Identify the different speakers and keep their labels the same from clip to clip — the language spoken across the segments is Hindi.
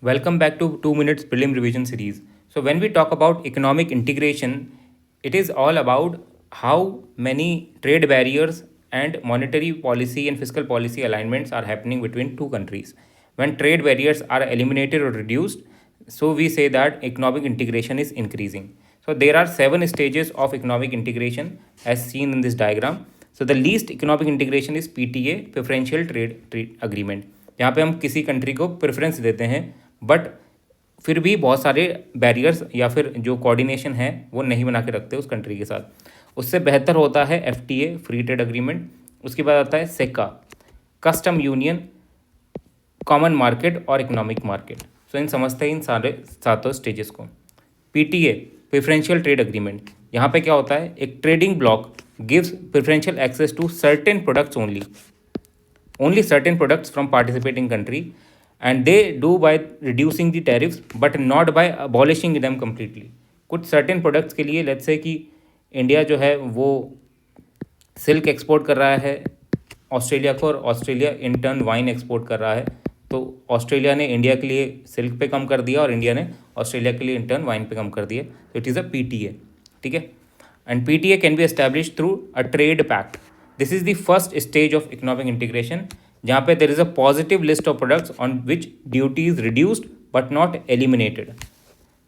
Speaker 1: Welcome back to 2 Minutes Prelim Revision Series. So, when we talk about economic integration, it is all about how many trade barriers and monetary policy and fiscal policy alignments are happening between two countries. When trade barriers are eliminated or reduced, so we say that economic integration is increasing. So, there are 7 stages of economic integration as seen in this diagram. So, the least economic integration is PTA, Preferential Trade Agreement. यहाँ पे हम किसी कंट्री को प्रेफरेंस देते हैं बट फिर भी बहुत सारे बैरियर्स या फिर जो कोऑर्डिनेशन है वो नहीं बना के रखते उस कंट्री के साथ। उससे बेहतर होता है FTA, फ्री ट्रेड अग्रीमेंट। उसके बाद आता है सेका, कस्टम यूनियन, कॉमन मार्केट और इकोनॉमिक मार्केट। सो इन समझते हैं इन सारे 7 स्टेजेस को। PTA, प्रेफरेंशियल ट्रेड अग्रीमेंट, यहाँ पे क्या होता है, एक trading bloc gives preferential access to certain products only certain products from participating country, and they do by reducing the tariffs but not by abolishing them completely. कुछ certain products के लिए let's say कि इंडिया जो है वो सिल्क एक्सपोर्ट कर रहा है ऑस्ट्रेलिया को और Australia in turn wine export कर रहा है, तो ऑस्ट्रेलिया ने इंडिया के लिए सिल्क पे कम कर दिया और इंडिया ने ऑस्ट्रेलिया के लिए इन टर्न वाइन पे कम कर दिया। तो इट इज़ अ PTA, ठीक है। And PTA can be establish through a trade pact. This is the first stage of economic integration, जहाँ पे there is a positive list of products on which duty is reduced but not eliminated.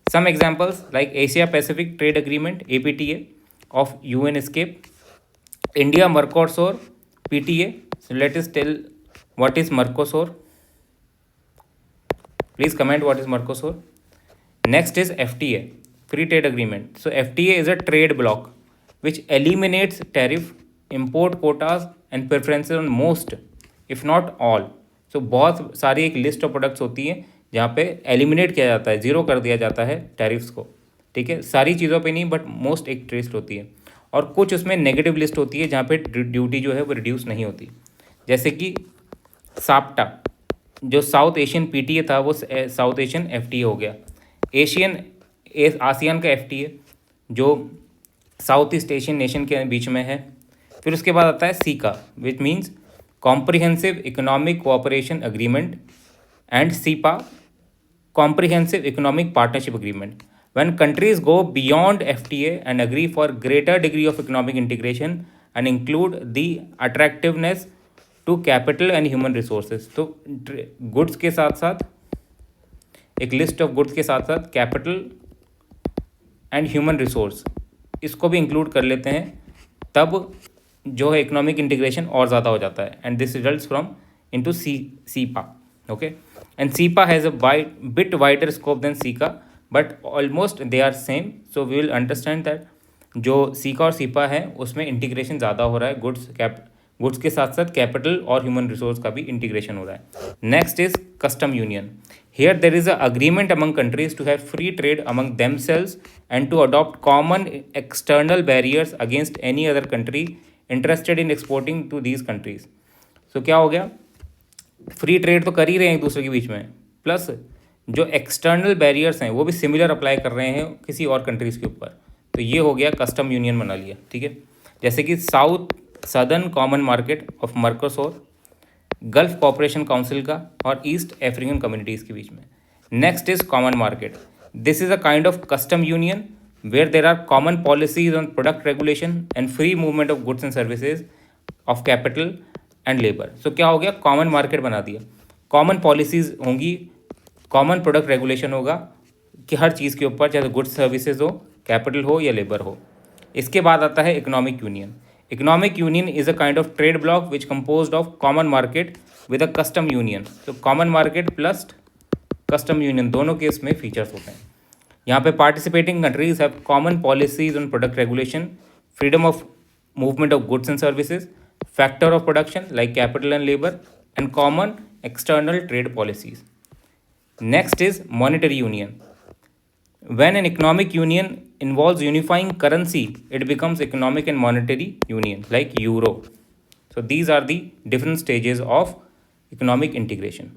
Speaker 1: Some examples like Asia Pacific trade agreement APTA of UN ESCAP, India Mercosur PTA. So let us tell what is Mercosur. Please comment what is Mercosur. Next is FTA, free trade agreement. So FTA is a trade bloc which eliminates tariff, import quotas and preferences on most if not all. So बहुत सारी एक लिस्ट ऑफ प्रोडक्ट्स होती है जहाँ पे एलिमिनेट किया जाता है, ज़ीरो कर दिया जाता है टैरिफ्स को, ठीक है। सारी चीज़ों पे नहीं बट मोस्ट एक लिस्ट होती है, और कुछ उसमें नेगेटिव लिस्ट होती है जहाँ पे ड्यूटी जो है वो रिड्यूस नहीं होती। जैसे कि साप्टा, जो साउथ एशियन PTA था वो साउथ एशियन FTA हो गया। आसियान का FTA जो साउथ ईस्ट एशियन नेशन के बीच में है। फिर उसके बाद आता है caeca which means comprehensive economic cooperation agreement, and cepa, comprehensive economic partnership agreement. When countries go beyond FTA and agree for greater degree of economic integration and include the attractiveness to capital and human resources, तो गुड्स के साथ साथ एक लिस्ट ऑफ गुड्स के साथ साथ कैपिटल एंड ह्यूमन रिसोर्स इसको भी इंक्लूड कर लेते हैं, तब जो है इकोनॉमिक इंटीग्रेशन और ज़्यादा हो जाता है। And this results from into cepa, okay. And cepa has a bit wider scope then caeca but almost they are same. So we will understand that जो सीका और सीपा है उसमें इंटीग्रेशन ज़्यादा हो रहा है, गुड्स के साथ साथ कैपिटल और ह्यूमन रिसोर्स का भी इंटीग्रेशन हो रहा है। Next is custom union. Here there is a agreement among countries to have free trade among themselves and to adopt common external barriers against any other country interested in exporting to these countries. So क्या हो गया, फ्री ट्रेड तो कर ही रहे हैं एक दूसरे के बीच में, प्लस जो एक्सटर्नल बैरियर्स हैं वो भी सिमिलर अप्लाई कर रहे हैं किसी और कंट्रीज़ के ऊपर। तो ये हो गया कस्टम यूनियन बना लिया, ठीक है। जैसे कि south southern common market of Mercosur, Gulf Cooperation Council का और ईस्ट अफ्रीकन कम्युनिटीज़ के बीच में। Next is common market. This is a kind of custom union where there are common policies on product regulation and free movement of goods and services of capital and labour. So क्या हो गया, कॉमन मार्केट बना दिया, कॉमन पॉलिसीज होंगी, कॉमन प्रोडक्ट रेगुलेशन होगा कि हर चीज़ के ऊपर, चाहे गुड्स सर्विसेज हो, कैपिटल हो या लेबर हो। इसके बाद आता है economic union. Economic union is a kind of trade bloc which composed of common market with a custom union. तो common market plus custom union दोनों के इसमें फीचर्स होते हैं। यहाँ पे participating countries have common policies on product regulation, freedom of movement of goods and services, factor of production like capital and labour, and common external trade policies. Next is monetary union. When an economic union involves unifying currency, it becomes economic and monetary union like Euro. So these are the different stages of economic integration.